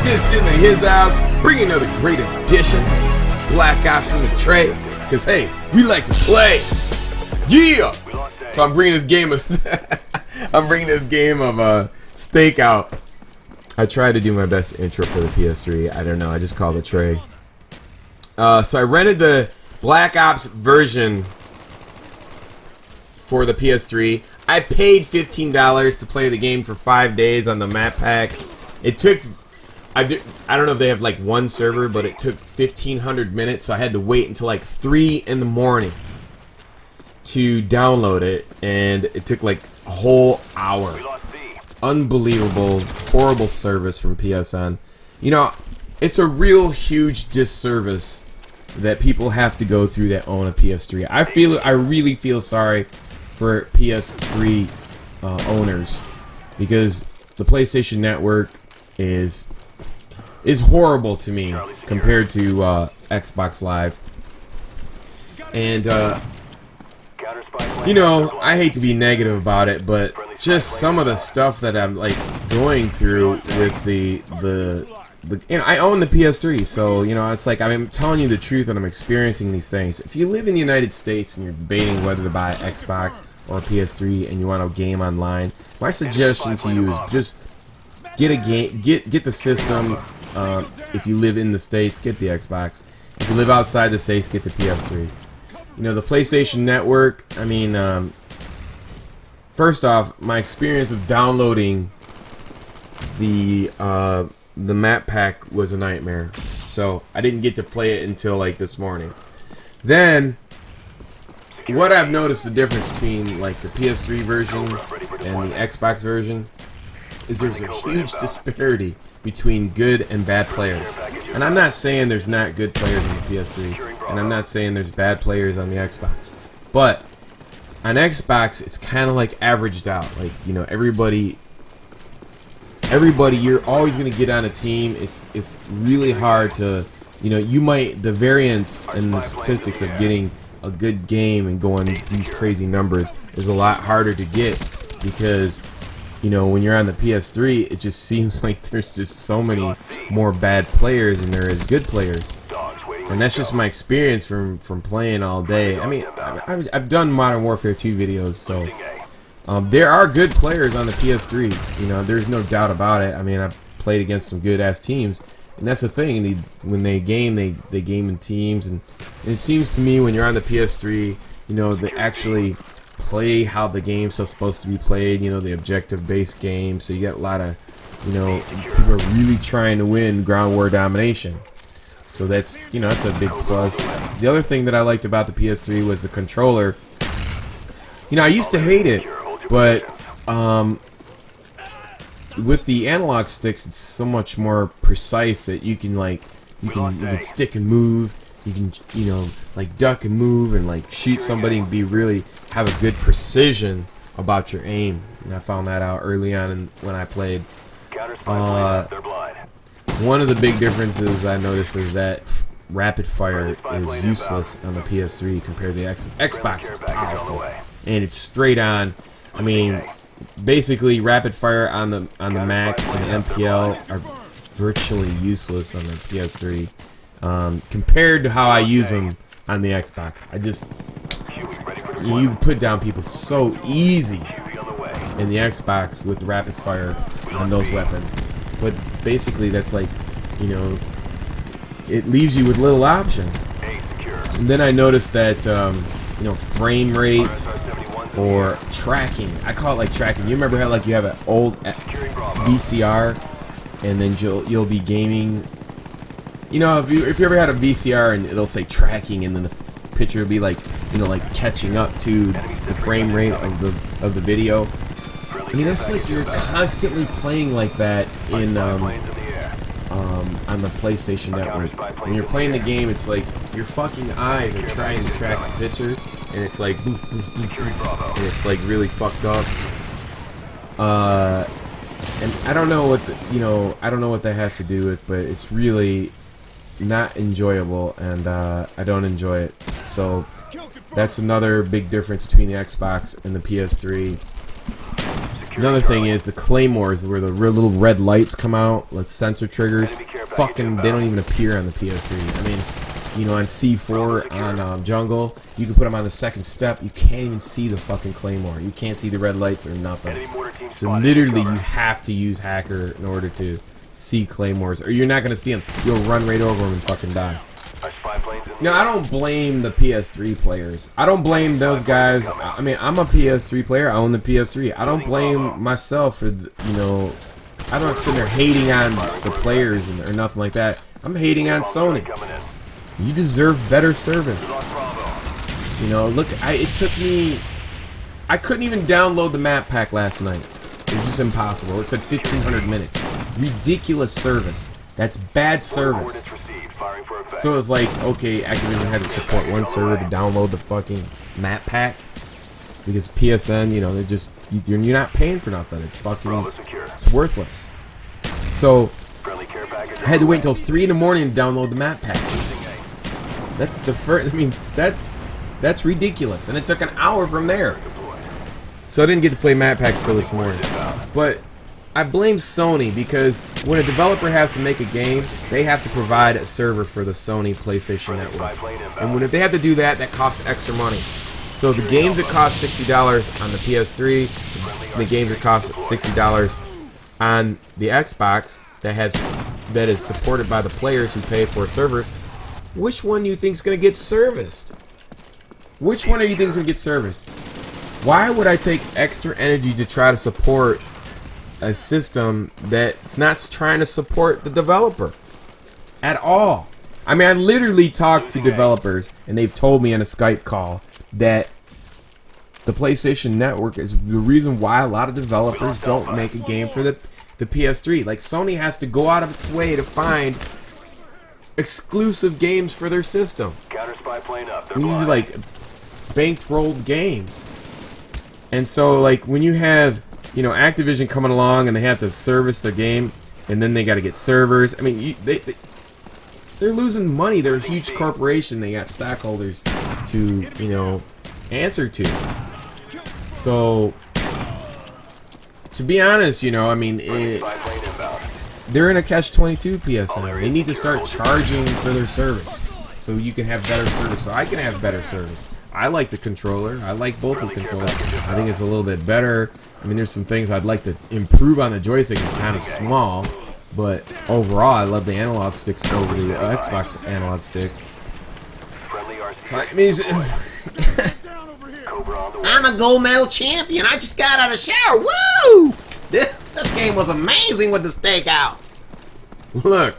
Just into his house, bringing another great addition. Black Ops from the tray. Cause hey, we like to play. Yeah. So I'm bringing this game of Stakeout. I tried to do my best intro for the PS3. I don't know. I just called it Trey. So I rented the Black Ops version for the PS3. I paid $15 to play the game for 5 days on the map pack. It took, I don't know if they have like one server, but it took 1,500 minutes, so I had to wait until like 3 in the morning to download it, and it took like a whole hour. Unbelievable, horrible service from PSN. You know, it's a real huge disservice that people have to go through that own a PS3. I really feel sorry for PS3 owners, because the PlayStation Network is horrible to me compared to Xbox Live. And you know, I hate to be negative about it, but just some of the stuff that I'm like going through with the you know, I own the PS3, so you know, it's like I'm telling you the truth and I'm experiencing these things. If you live in the United States and you're debating whether to buy Xbox or PS3 and you want to game online, my suggestion to you is just get a game, get the system. If you live in the States, get the Xbox. If you live outside the States, get the PS3. You know, the PlayStation Network, I mean, first off, my experience of downloading the map pack was a nightmare. So I didn't get to play it until like this morning. Then what I've noticed the difference between like the PS3 version and the Xbox version is there's a huge disparity between good and bad players. And I'm not saying there's not good players on the PS3, and I'm not saying there's bad players on the Xbox. But on Xbox, it's kind of like averaged out. Like, you know, everybody, you're always going to get on a team. It's really hard to, you know, the variance in the statistics of getting a good game and going these crazy numbers is a lot harder to get, because you know, when you're on the PS3, it just seems like there's just so many more bad players than there is good players. And that's just my experience from playing all day. I mean, I've done Modern Warfare 2 videos, so there are good players on the PS3. You know, there's no doubt about it. I mean, I've played against some good-ass teams. And that's the thing, when they game in teams. And it seems to me when you're on the PS3, you know, they actually play how the game's supposed to be played, you know, the objective-based game. So you get a lot of, you know, people are really trying to win ground war domination. So that's, you know, that's a big plus. The other thing that I liked about the PS3 was the controller. You know, I used to hate it, but with the analog sticks, it's so much more precise that you can like, you can stick and move. You can, you know, like duck and move and like shoot somebody and have a good precision about your aim. And I found that out early on when I played. One of the big differences I noticed is that rapid fire is useless on the PS3 compared to the Xbox. It's powerful and it's straight on. I mean, basically rapid fire on the Mac and the MPL are virtually useless on the PS3. Compared to how I use them on the Xbox. You put down people so easy in the Xbox with rapid fire on those weapons. But basically that's like, you know, it leaves you with little options. And then I noticed that, you know, frame rate or tracking. I call it like tracking. You remember how like you have an old VCR and then you'll be gaming. You know, if you ever had a VCR and it'll say tracking, and then the picture will be like, you know, like catching up to the frame rate of the video. I mean, that's like you're constantly playing like that in on the PlayStation Network. When you're playing the game, it's like your fucking eyes are trying to track the picture, and it's like boof, boof, boof, boof, and it's like really fucked up. And I don't know what I don't know what that has to do with, but it's really not enjoyable, and I don't enjoy it. So that's another big difference between the Xbox and the PS3. Another thing is the claymores, where the real little red lights come out, like sensor triggers. Fucking, they don't even appear on the PS3. I mean, you know, on C4 on Jungle, you can put them on the second step. You can't even see the fucking claymore. You can't see the red lights or nothing. So literally, you have to use hacker in order to see claymores, or you're not gonna see them. You'll run right over them and fucking die. No, I don't blame the PS3 players. I don't blame those guys. I mean, I'm a PS3 player. I own the PS3. I don't blame myself for, you know, I'm not sitting there hating on the players or nothing like that. I'm hating on Sony. You deserve better service. You know, look, it took me, I couldn't even download the map pack last night. It was just impossible. It said 1,500 minutes. Ridiculous service. That's bad service. So it was like, okay, Activision had to support one server to download the fucking map pack, because PSN, you know, they're just, you're not paying for nothing. It's fucking, it's worthless. So I had to wait until 3 in the morning to download the map pack. That's the first, I mean, that's ridiculous. And it took an hour from there. So I didn't get to play map packs till this morning. But I blame Sony, because when a developer has to make a game, they have to provide a server for the Sony PlayStation Network. And if they have to do that, that costs extra money. So the games that cost $60 on the PS3, the games that cost $60 on the Xbox that is supported by the players who pay for servers, which one do you think is going to get serviced? Which one do you think is going to get serviced? Why would I take extra energy to try to support a system that's not trying to support the developer at all? I mean, I literally talked to developers, and they've told me on a Skype call that the PlayStation Network is the reason why a lot of developers don't make a game for the PS3. Like, Sony has to go out of its way to find exclusive games for their system. These are like bankrolled games. And so, like, when you have, you know, Activision coming along and they have to service their game, and then they got to get servers. I mean, they're losing money. They're a huge corporation. They got stockholders to, you know, answer to. So, to be honest, you know, I mean, they're in a catch-22, PSN. They need to start charging for their service so you can have better service. So I can have better service. I like the controller. I like both of the controllers. I think it's a little bit better. I mean, there's some things I'd like to improve on the joystick. It's kind of small, but overall, I love the analog sticks over the Xbox analog sticks. I mean, I'm a gold medal champion. I just got out of the shower. Woo! This game was amazing with the Stakeout. Look,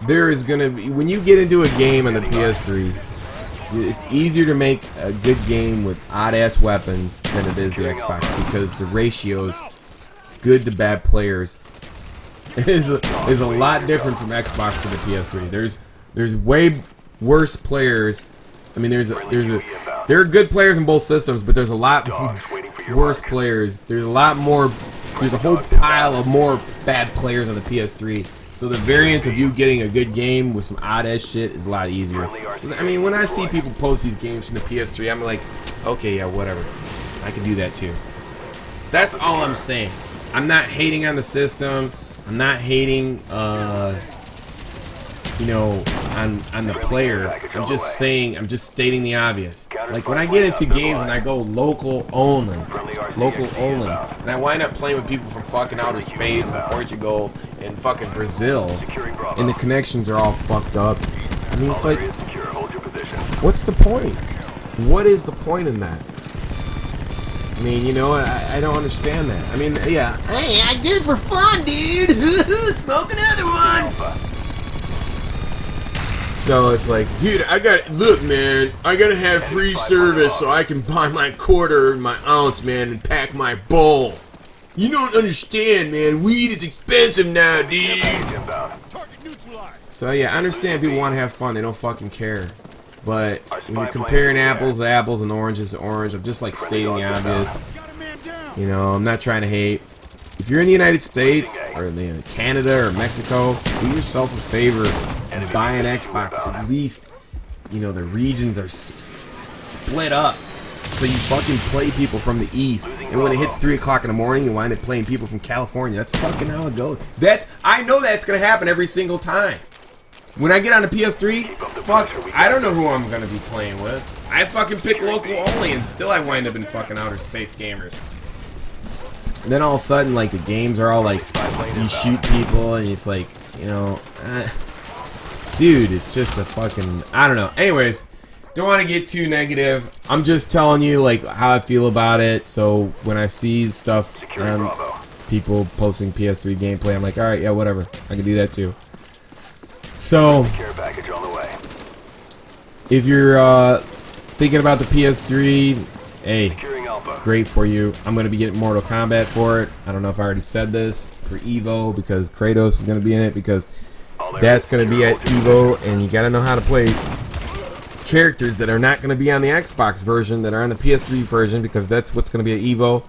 there is gonna be, when you get into a game on the PS3, it's easier to make a good game with odd-ass weapons than it is the Xbox, because the ratios, good to bad players, is a lot different from Xbox to the PS3. There's way worse players. I mean, there are good players in both systems, but there's a lot worse players. There's a lot more. There's a whole pile of more bad players on the PS3. So the variance of you getting a good game with some odd-ass shit is a lot easier. So, I mean, when I see people post these games from the PS3, I'm like, okay, yeah, whatever. I can do that too. That's all I'm saying. I'm not hating on the system. I'm not hating, you know, on the player. I'm just saying, I'm just stating the obvious. Like, when I get into games and I go local only, and I wind up playing with people from fucking outer space and Portugal and fucking Brazil, and the connections are all fucked up. I mean, it's like, what's the point? What is the point in that? I mean, you know, I don't understand that. I mean, yeah. Hey, I did it for fun, dude. Smoke another one. So it's like, dude, look, man, I gotta have free service so I can buy my quarter and my ounce, man, and pack my bowl. You don't understand, man. Weed is expensive now, dude. So yeah, I understand people want to have fun. They don't fucking care. But when you're comparing apples to apples and oranges to orange, I'm just like stating the obvious. You know, I'm not trying to hate. If you're in the United States or Canada or Mexico, do yourself a favor and buy an Xbox. At least, you know, the regions are split up. So you fucking play people from the East, and when it hits 3 o'clock in the morning, you wind up playing people from California. That's fucking how it goes. I know that's gonna happen every single time. When I get on the PS3, fuck, I don't know who I'm gonna be playing with. I fucking pick local only, and still I wind up in fucking outer space gamers. And then all of a sudden, like, the games are all like, you shoot people, and it's like, you know, dude, it's just a fucking, I don't know. Anyways, don't want to get too negative. I'm just telling you, like, how I feel about it. So when I see stuff, people posting PS3 gameplay, I'm like, alright, yeah, whatever. I can do that too. So, if you're thinking about the PS3, hey, great for you. I'm going to be getting Mortal Kombat for it. I don't know if I already said this, for EVO, because Kratos is going to be in it, because that's going to be at EVO, and you got to know how to play characters that are not going to be on the Xbox version, that are on the PS3 version, because that's what's going to be at EVO.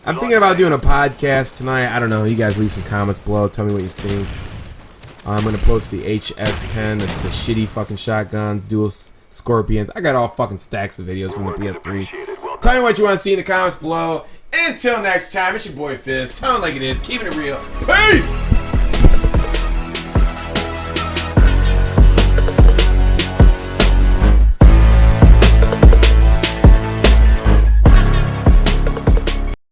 I'm thinking about doing a podcast tonight. I don't know. You guys leave some comments below. Tell me what you think. I'm going to post the HS10, the shitty fucking shotguns, dual scorpions. I got all fucking stacks of videos from the PS3. Tell me what you want to see in the comments below. Until next time, it's your boy Fizz. Tell me like it is. Keeping it real. Peace!